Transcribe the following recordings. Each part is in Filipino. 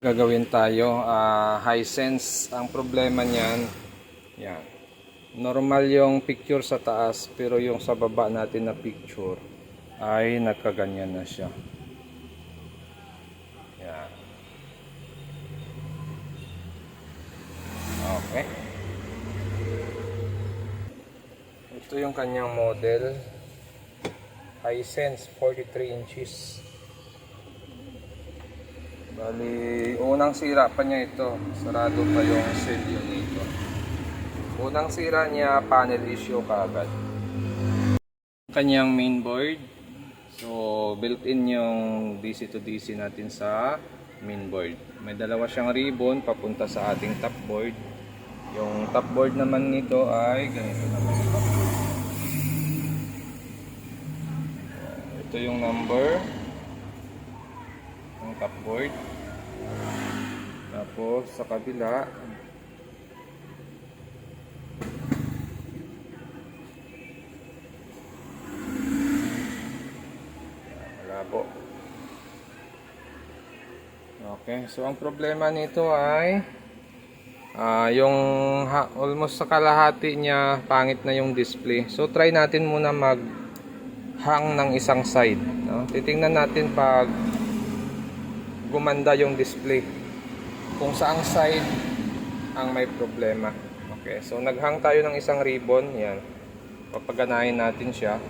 Gagawin tayo, Hisense. Ang problema niyan, yan. Normal yung picture sa taas, pero yung sa baba natin na picture ay nagkaganyan na siya. Yan. Okay. Ito yung kanyang model. Hisense 43 inches. Bali, unang sira pa niya ito. Sarado pa yung seal nito. Unang sira niya, panel issue kaagad. Kanyang mainboard. So, built-in yung DC to DC natin sa mainboard. May dalawa siyang ribbon papunta sa ating top board. Yung top board naman nito ay ganito naman yung top board. Ito yung number ng top board. Tapos sa kabila malabo. Okay, so ang problema nito ay yung almost sa kalahati niya pangit na yung display. So try natin muna mag hang ng isang side, no? Titingnan natin pag gumanda yung display kung saang side ang may problema. Okay, so naghang tayo ng isang ribbon. Yan, papaganahin natin siya.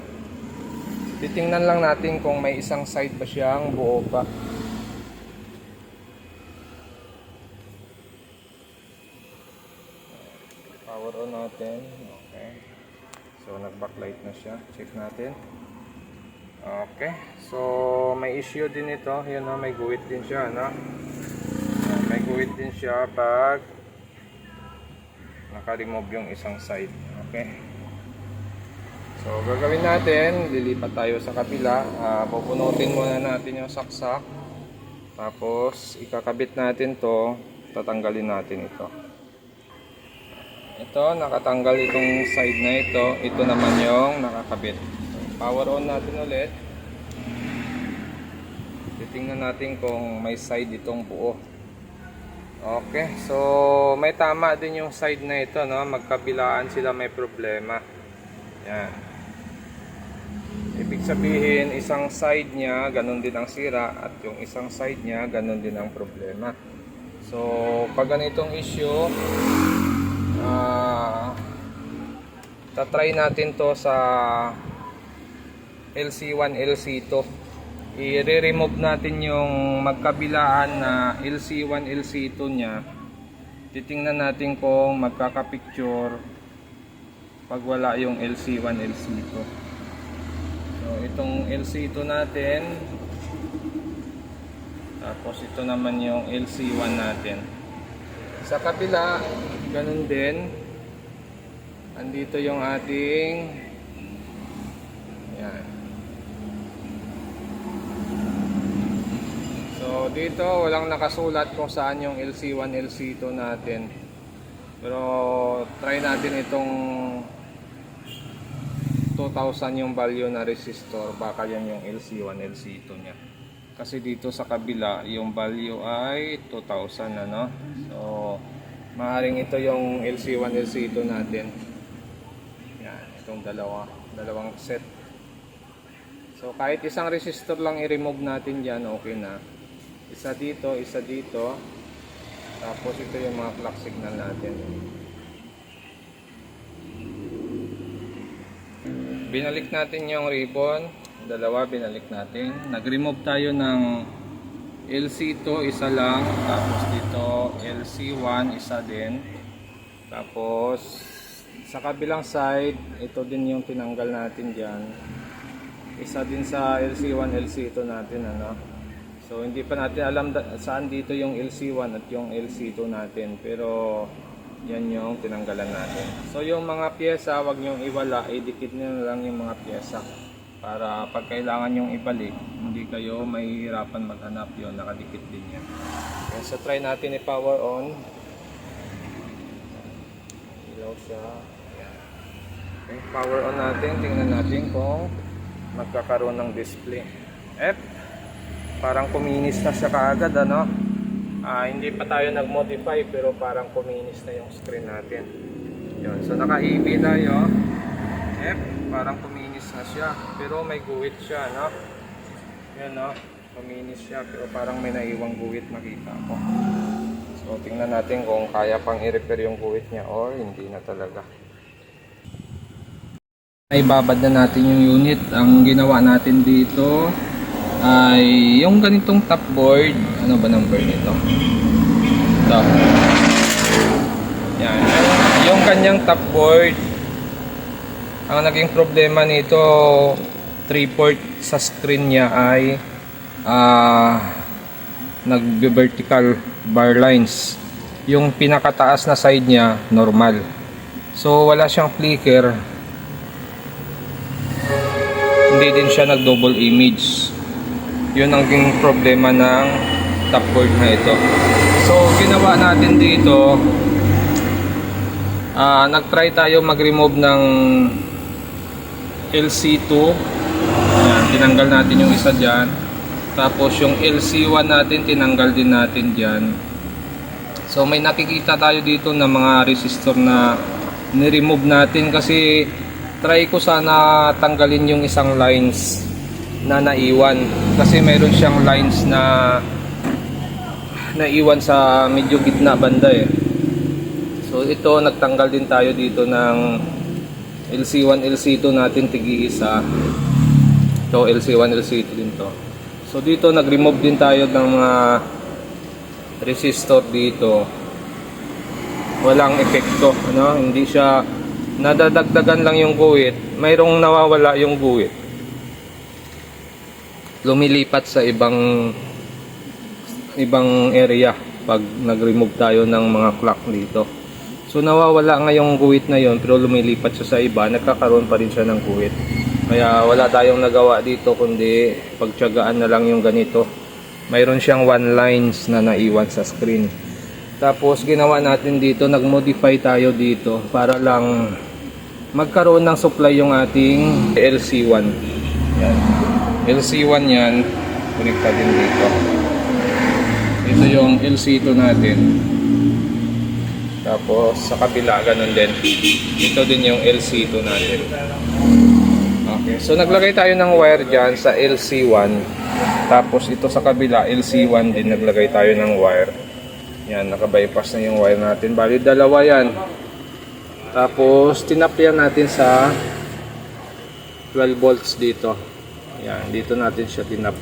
Titingnan lang natin kung may isang side pa siyang buo pa. Power on natin. Okay, so nag-backlight na siya. Check natin. Okay, so may issue din ito. Yun, no? May guhit din siya, no? May guhit din siya pag naka-remove yung isang side. Okay, so gagawin natin, lilipat tayo sa kabila. Pupunutin muna natin yung saksak, tapos ikakabit natin to, tatanggalin natin ito. Ito, nakatanggal itong side na ito. Ito naman yung nakakabit. Power on natin ulit. Titingnan natin kung may side itong buo. Okay, so may tama din yung side na ito, no? Magkabilaan sila may problema. Yan. Ibig sabihin, isang side niya ganun din ang sira, at yung isang side niya ganun din ang problema. So pag ganitong issue, tatry natin to sa LC1, LC2. I-remove natin yung magkabilaan na LC1, LC2 nya. Titingnan natin kung magkaka-picture pag wala yung LC1, LC2. So itong LC2 natin, tapos ito naman yung LC1 natin. Sa kabila, ganun din. Andito yung ating, yan. So dito walang nakasulat kung saan yung LC1, LC2 natin. Pero try natin itong 2,000 yung value na resistor. Baka yan yung LC1, LC2 nya. Kasi dito sa kabila yung value ay 2,000, ano? So maaaring ito yung LC1, LC2 natin. Yan, itong dalawang set. So kahit isang resistor lang i-remove natin dyan, okay na. Isa dito, isa dito. Tapos ito yung mga clock signal natin. Binalik natin yung ribbon. Dalawa binalik natin. Nag-remove tayo ng LC2, isa lang. Tapos dito LC1, isa din. Tapos sa kabilang side, ito din yung tinanggal natin dyan. Isa din sa LC1, LC2 natin, ano. So hindi pa natin alam saan dito yung LC1 at yung LC2 natin, pero yan yung tinanggalan natin. So yung mga pyesa, wag nyong iwala, idikit nyo lang yung mga pyesa para pag kailangan yung ibalik, hindi kayo mahihirapan maghanap. Yun, nakadikit din yan. Okay, so try natin i-power on. Ilaw siya. Okay, power on natin. Tingnan natin kung magkakaroon ng display. Parang kuminis na siya kaagad, ano? Hindi pa tayo nag-modify pero parang kuminis na yung screen natin. Yun. So naka-EB tayo. Parang kuminis na siya pero may guhit siya, no? Yan, no? Kuminis siya pero parang may naiwang guhit, makita ko. So tingnan natin kung kaya pang i-repair yung guhit niya or hindi na talaga. Ay babad na natin yung unit. Ang ginawa natin dito ay yung ganitong top board. Ano ba number nito? Ito. Yan. Yung kanyang top board, ang naging problema nito, 3/4 sa screen niya ay nagbe-vertical bar lines. Yung pinakataas na side niya normal. So wala siyang flicker. Hindi din siya nag-double image. Yun ang naging problema ng top board na ito. So ginawa natin dito, nag-try tayo mag-remove ng LC2. Ayan, tinanggal natin yung isa dyan. Tapos yung LC1 natin, tinanggal din natin dyan. So may nakikita tayo dito na mga resistor na ni-remove natin kasi try ko sana tanggalin yung isang lines na naiwan. Kasi mayroon siyang lines na naiwan sa medyo gitna banda eh. So ito, nagtanggal din tayo dito ng LC1, LC2 natin tig-iisa. Ito LC1, LC2 din to. So dito nag-remove din tayo ng mga resistor dito. Walang epekto, ano? Hindi siya nadadagdagan lang yung guhit. Mayroong nawawala yung guhit. Lumilipat sa ibang area pag nag-remove tayo ng mga clock dito. So nawawala nga yung guhit na yon pero lumilipat siya sa iba, nagkakaroon pa rin siya ng guhit. Kaya wala tayong nagawa dito kundi pagtiyagaan na lang yung ganito. Mayroon siyang one lines na naiwan sa screen. Tapos ginawa natin dito, nag-modify tayo dito para lang magkaroon ng supply yung ating LC1. Yan. LC1 yan, connecta din dito. Ito yung LC2 natin. Tapos sa kabila ganun din. Ito din yung LC2 natin. Okay, so naglagay tayo ng wire dyan sa LC1. Tapos ito sa kabila LC1 din naglagay tayo ng wire. Yan, naka-bypass na yung wire natin. Bali dalawa yan. Tapos tinapyan natin sa 12 volts dito. Yan, dito natin siya tinap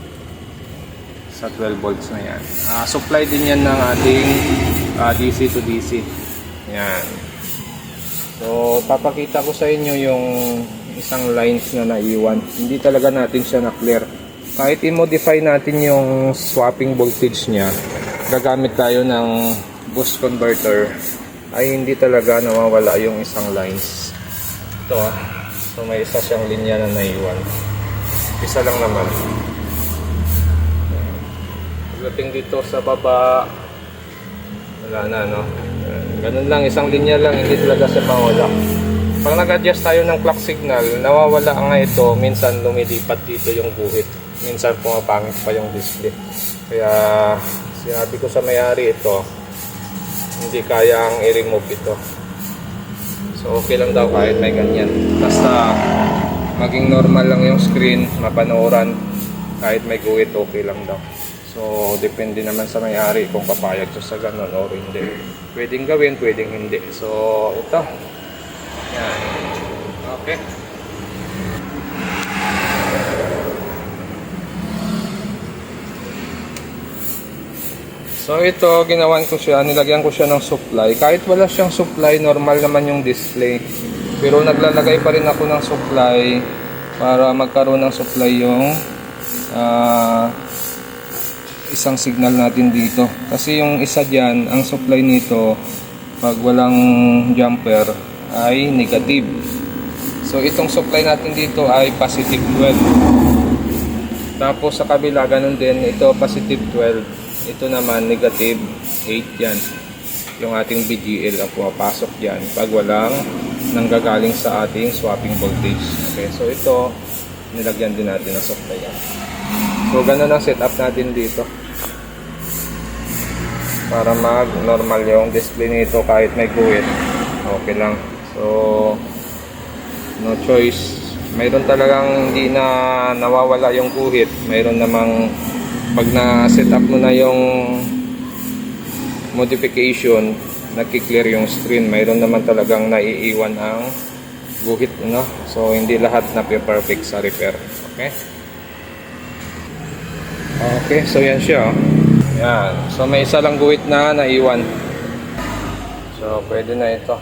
sa 12 volts na yan. Supply din yan ng ating DC to DC. Yan. So papakita ko sa inyo yung isang lines na naiwan. Hindi talaga natin siya na-clear. Kahit i-modify natin yung swapping voltage niya, gagamit tayo ng boost converter, ay hindi talaga nawawala yung isang lines. Ito so may isa siyang linya na naiwan. Isa lang naman. Pagdating dito sa baba, wala na, no? Ganun lang, isang linya lang, hindi talaga siya mawala. Pag nag-adjust tayo ng clock signal, nawawala nga ito, minsan lumilipat dito yung guhit. Minsan pumapangit pa yung display. Kaya sinabi ko sa may-ari ito, hindi kayang i-remove ito. So okay lang daw kahit may ganyan. Basta maging normal lang yung screen, mapanooran, kahit may guhit okay lang daw. So depende naman sa may-ari kung papayag siya sa ganun o hindi. Pwedeng gawin, pwedeng hindi. So ito. Yan. Okay. So ito, ginawan ko siya, nilagyan ko siya ng supply. Kahit wala siyang supply, normal naman yung display. Pero naglalagay pa rin ako ng supply para magkaroon ng supply yung isang signal natin dito. Kasi yung isa dyan, ang supply nito, pag walang jumper, ay negative. So itong supply natin dito ay positive 12. Tapos sa kabila, ganun din, ito positive 12. Ito naman negative 8 yan. Yung ating BGL ang pumapasok dyan pag walang nanggagaling sa ating swapping voltage. Okay, so ito nilagyan din natin ng supply yan. So ganun ang setup natin dito. para mag normal yung display nito kahit may guhit. Okay lang. So no choice. Mayroon talagang hindi na nawawala yung guhit. Mayroon namang pag na-set up mo na yung modification, nagki-clear yung screen. Mayroon naman talagang naiiwan ang guhit, no? So hindi lahat na perfect sa repair. Okay? Okay, so yan siya. Oh. Yan. So may isa lang guhit na naiwan. So pwede na ito.